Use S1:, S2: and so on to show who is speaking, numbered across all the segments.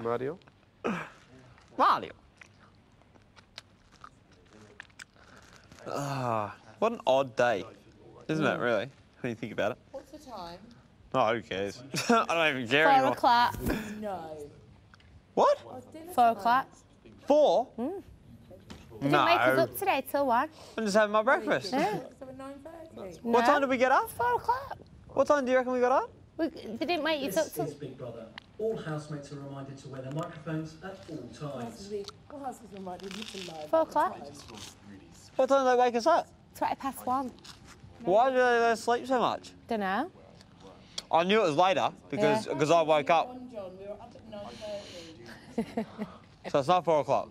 S1: Mario?
S2: Mario. What an odd day, isn't it, really, when you think about it?
S3: What's the time?
S2: Oh, who cares? I don't even care
S4: 4
S2: anymore.
S4: o'clock.
S3: No.
S2: What?
S4: 4 o'clock.
S2: 4?
S4: They didn't wake us
S2: No.
S4: up today till 1.
S2: I'm just having my breakfast.
S4: Yeah.
S3: So at 9:30.
S2: What time did we get up?
S4: 4 o'clock.
S2: What time do you reckon we got up?
S4: They didn't wake you up
S5: This
S4: till...
S5: is Big Brother. All housemates are reminded to wear their microphones at all times.
S3: What else is reminded you to lie?
S4: 4 o'clock.
S2: What time did they wake us up?
S4: 20 past 1.
S2: Why do they let us sleep so much?
S4: Don't know.
S2: I knew it was later because I woke up.
S3: John, we were up at 9:30.
S2: So it's not 4 o'clock.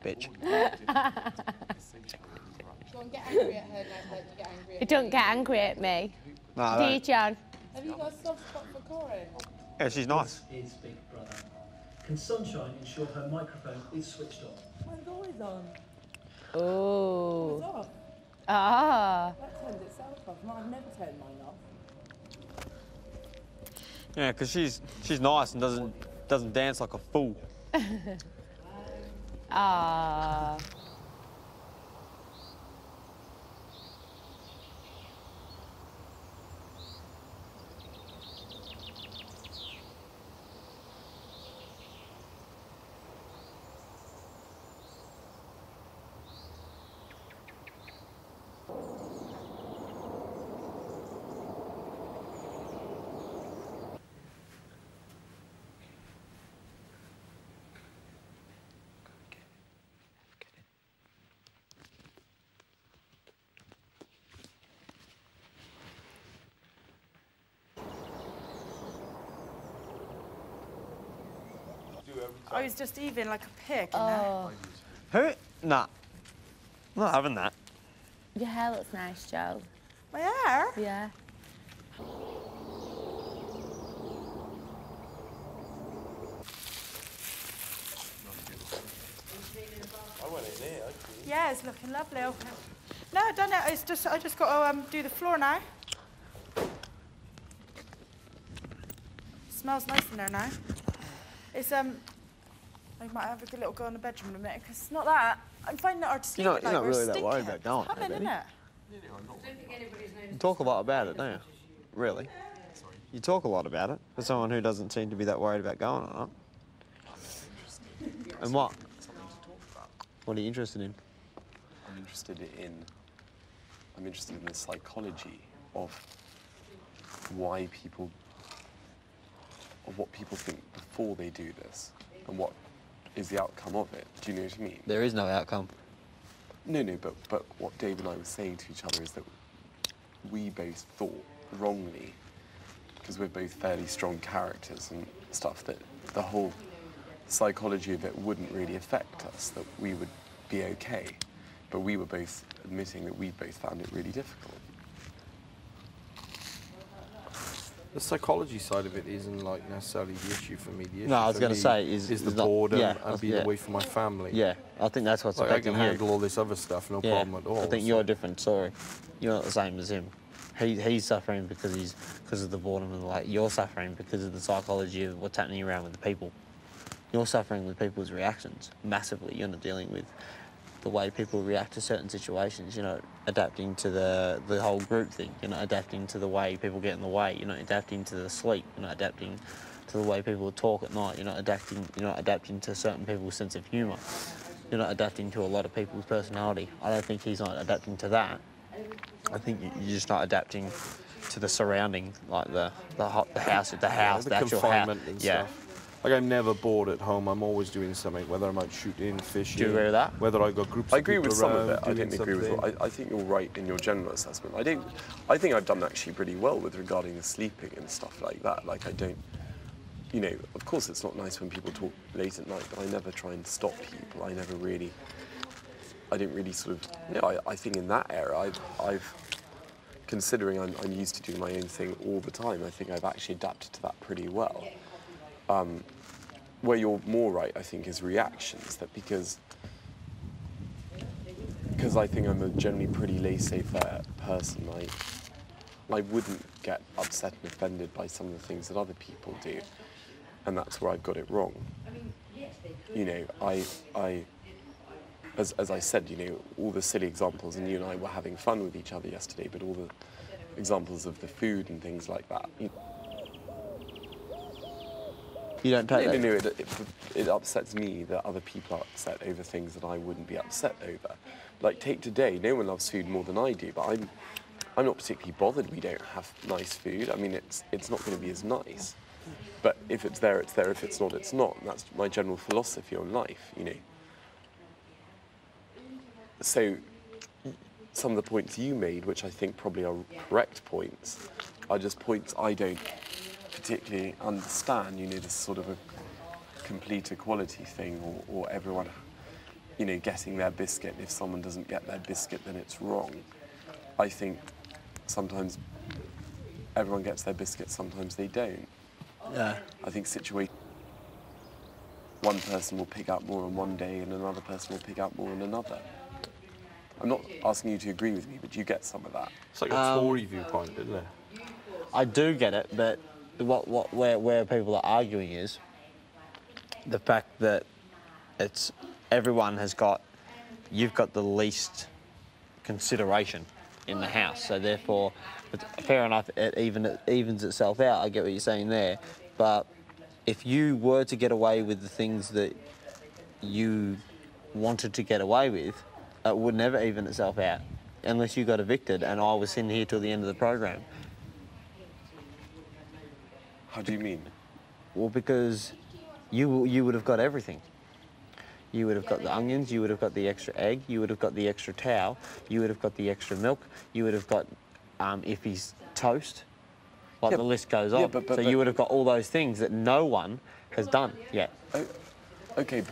S2: Bitch.
S3: John, get angry at her like you get angry at
S4: You don't get angry at me.
S2: No, I
S4: Do
S2: don't.
S4: you, John?
S3: Have you got a soft spot for Corin?
S2: Yeah, she's nice.
S5: This is Big Brother. Can Sunshine ensure her microphone is switched on?
S3: Mine's always on.
S4: Oh.
S3: It's off.
S4: Ah.
S3: That turns itself off. I've never turned mine off.
S2: Yeah, because she's nice and doesn't dance like a fool.
S4: Ah.
S6: I was just eating like a pig.
S4: Oh.
S2: Who? Nah. I'm not having that.
S4: Your hair looks nice, Joe.
S6: My hair?
S4: Yeah.
S6: Yeah, it's looking lovely. Okay. No, I don't know. It's just I just got to do the floor now. Smells nice in there now. It's I might have a little go in the bedroom in a minute because it's not that. I'm finding it hard to sleep.
S2: You're
S6: at
S2: not
S6: night. We're
S2: really that worried
S6: stinking.
S2: about going,
S6: It's coming,
S2: though,
S6: isn't it?
S2: You talk a lot about it, don't you? Really? You talk a lot about it for someone who doesn't seem to be that worried about going on it. And what? What are you interested in?
S1: I'm interested in the psychology of why people, of what people think before they do this, and what is the outcome of it. Do you know what I mean?
S2: There is no outcome.
S1: No, but what Dave and I were saying to each other is that we both thought wrongly, because we're both fairly strong characters and stuff, that the whole psychology of it wouldn't really affect us, that we would be okay. But we were both admitting that we both found it really difficult.
S7: The psychology side of it isn't like necessarily the issue for me. The issue
S2: No, I was
S7: for
S2: going to
S7: me
S2: say
S7: is the
S2: not-
S7: boredom
S2: yeah,
S7: and being
S2: yeah.
S7: away from my family.
S2: Yeah, I think that's what's
S7: Like, I
S2: affecting
S7: can
S2: you.
S7: handle all this other stuff, no problem at all.
S2: I think
S7: so-
S2: you're a different story. You're not the same as him. He's suffering because of the boredom and like you're suffering because of the psychology of what's happening around with the people. You're suffering with people's reactions massively. You're not dealing with the way people react to certain situations. You're not adapting to the whole group thing. You're not adapting to the way people get in the way. You're not adapting to the sleep. You're not adapting to the way people talk at night. You're not adapting to certain people's sense of humour. You're not adapting to a lot of people's personality. I don't think he's not adapting to that. I think you're just not adapting to the surrounding, like the house, the actual
S7: confinement
S2: house.
S7: and
S2: Yeah.
S7: stuff. Like, I'm never bored at home. I'm always doing something, whether I'm out shooting, fishing.
S2: Do you agree with that?
S7: Whether I got groups
S1: I
S7: of
S1: agree
S7: people
S1: with some
S7: around
S1: of it. I
S7: doing
S1: didn't agree with
S7: something.
S1: what. I think you're right in your general assessment. I think I've done actually pretty well with regarding the sleeping and stuff like that. Like, I don't, you know, of course it's not nice when people talk late at night, but I never try and stop people. I didn't really sort of, you know, I think in that era, I've considering I'm used to doing my own thing all the time, I think I've actually adapted to that pretty well. Where you're more right, I think, is reactions. That because I think I'm a generally pretty laissez-faire person, I wouldn't get upset and offended by some of the things that other people do, and that's where I've got it wrong. You know, as I said, you know, all the silly examples, and you and I were having fun with each other yesterday, but all the examples of the food and things like that.
S2: You don't take that.
S1: No, it upsets me that other people are upset over things that I wouldn't be upset over. Like, take today, no one loves food more than I do, but I'm not particularly bothered we don't have nice food. I mean, it's not going to be as nice. But if it's there, it's there. If it's not, it's not. And that's my general philosophy on life, you know. So, some of the points you made, which I think probably are correct points, are just points I don't particularly understand. You know, this sort of a complete equality thing, or everyone, you know, getting their biscuit. If someone doesn't get their biscuit, then it's wrong. I think sometimes everyone gets their biscuit, sometimes they don't.
S2: Yeah.
S1: I think one person will pick out more on one day and another person will pick out more on another. I'm not asking you to agree with me, but you get some of that.
S7: It's like a Tory viewpoint, isn't it?
S2: I do get it, but where people are arguing is the fact that it's everyone has got, you've got the least consideration in the house, so therefore, it's fair enough, it evens itself out. I get what you're saying there, but if you were to get away with the things that you wanted to get away with, it would never even itself out unless you got evicted and I was sitting here till the end of the program.
S1: How do you mean?
S2: Well, because you would have got everything. You would have got the onions, you would have got the extra egg, you would have got the extra towel, you would have got the extra milk, you would have got Iffy's toast. Like,
S1: yeah,
S2: the list goes on.
S1: Yeah,
S2: so you would have got all those things that no one has done yet.
S1: Okay,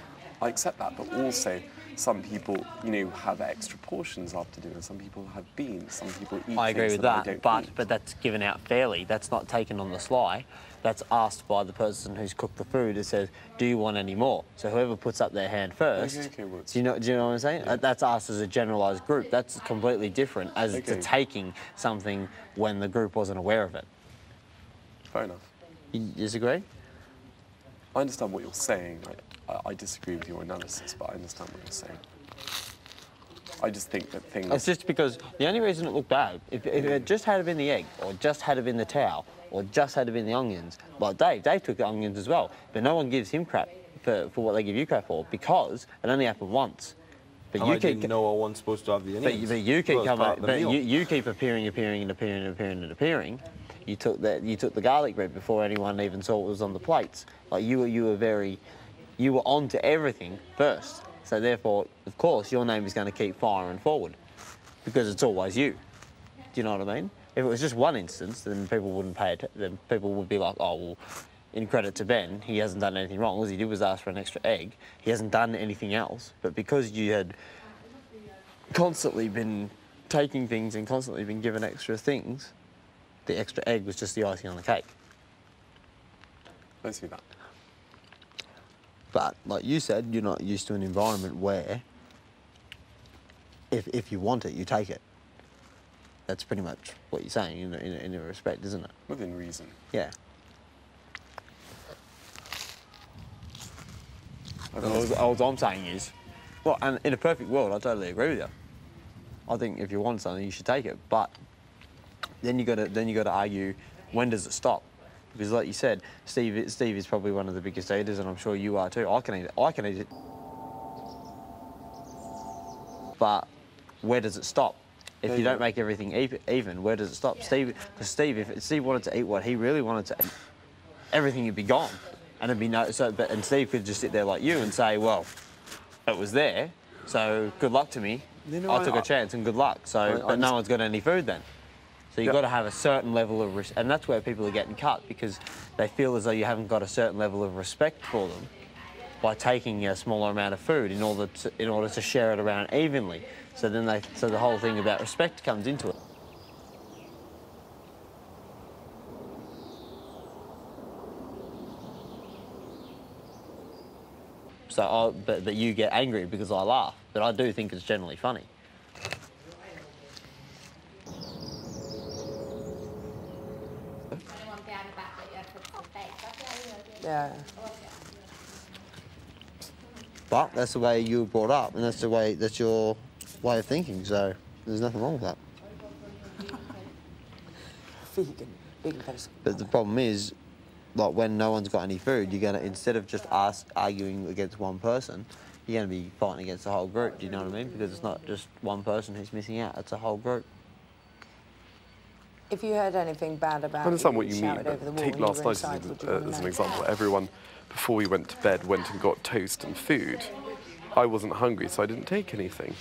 S1: I accept that, but also some people, you know, have extra portions after dinner. Some people have beans. Some people eat.
S2: I agree
S1: things
S2: with
S1: that I
S2: that,
S1: don't eat.
S2: but that's given out fairly. That's not taken on the sly. That's asked by the person who's cooked the food. It says, "Do you want any more?" So whoever puts up their hand first.
S1: Okay, well,
S2: do you know what I'm saying?
S1: Yeah.
S2: That's asked as a generalised group. That's completely different as to
S1: Okay.
S2: taking something when the group wasn't aware of it.
S1: Fair enough.
S2: You disagree?
S1: I understand what you're saying. I disagree with your analysis, but I understand what you're saying. I just think that things...
S2: It's just because the only reason it looked bad, if it just had been the egg, or just had been the towel, or just had been the onions, like Dave took the onions as well, but no one gives him crap for what they give you crap for, because it only happened once. But
S7: I didn't know I wasn't supposed to have the onions.
S2: But you keep
S7: Well, it's part of the meal.
S2: you keep appearing. You took the garlic bread before anyone even saw what was on the plates. Like, you were on to everything first. So therefore, of course, your name is going to keep firing forward because it's always you. Do you know what I mean? If it was just one instance, then people wouldn't pay it. Then people would be like, oh, well, in credit to Ben, he hasn't done anything wrong. All he did was ask for an extra egg. He hasn't done anything else. But because you had constantly been taking things and constantly been given extra things, the extra egg was just the icing on the cake.
S1: I see that.
S2: But like you said, you're not used to an environment where if you want it, you take it. That's pretty much what you're saying in a respect, isn't it?
S1: Within reason.
S2: Yeah. All I'm saying is, well, and in a perfect world, I totally agree with you. I think if you want something, you should take it. But then you got to argue, when does it stop? Because, like you said, Steve is probably one of the biggest eaters, and I'm sure you are too. I can eat it. But where does it stop? If you don't make everything even, where does it stop? Yeah. If Steve wanted to eat what he really wanted to eat, everything would be gone, and it'd be no. And Steve could just sit there like you and say, "Well, it was there, so good luck to me.
S1: You know,
S2: I took a chance and good luck." So, but no one's got any food then. So you've got to have a certain level of and that's where people are getting cut, because they feel as though you haven't got a certain level of respect for them by taking a smaller amount of food in order to share it around evenly. So then the whole thing about respect comes into it. So but you get angry because I laugh, but I do think it's generally funny.
S8: Yeah.
S2: But that's the way you were brought up, and that's your way of thinking. So there's nothing wrong with that.
S8: Vegan person.
S2: But the problem is, like when no one's got any food, you're gonna, instead of just arguing against one person, you're gonna be fighting against the whole group. Do you know what I mean? Because it's not just one person who's missing out; it's a whole group.
S8: If you heard anything bad about
S1: I understand what
S8: you
S1: you mean,
S8: shouted over the
S1: but
S8: wall
S1: take
S8: when you
S1: last
S8: were
S1: night
S8: inside, would you wanna
S1: as an
S8: know?
S1: example. Everyone, before we went to bed, went and got toast and food. I wasn't hungry, so I didn't take anything.